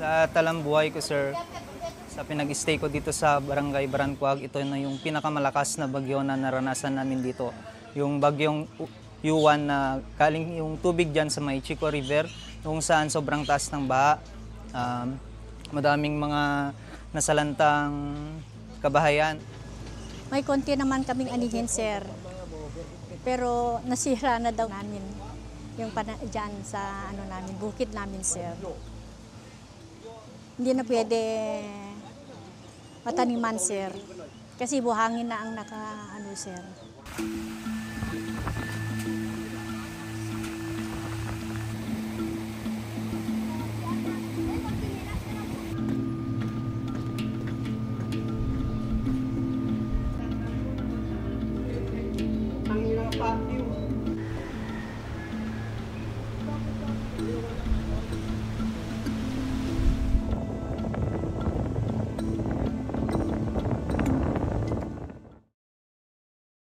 Sa talambuhay ko, sir, sa pinag-stay ko dito sa Barangay Barancuag, ito na yung pinakamalakas na bagyo na naranasan namin dito. Yung bagyong Yuan na galing yung tubig dyan sa may Chico River, kung saan sobrang taas ng baha. Madaming mga nasalantang kabahayan. May konti naman kaming anihin, sir. Pero nasira na daw namin yung dyan sa namin, bukid namin, sir. Hindi na pwede mataniman, sir. Kasi buhangin na ang sir.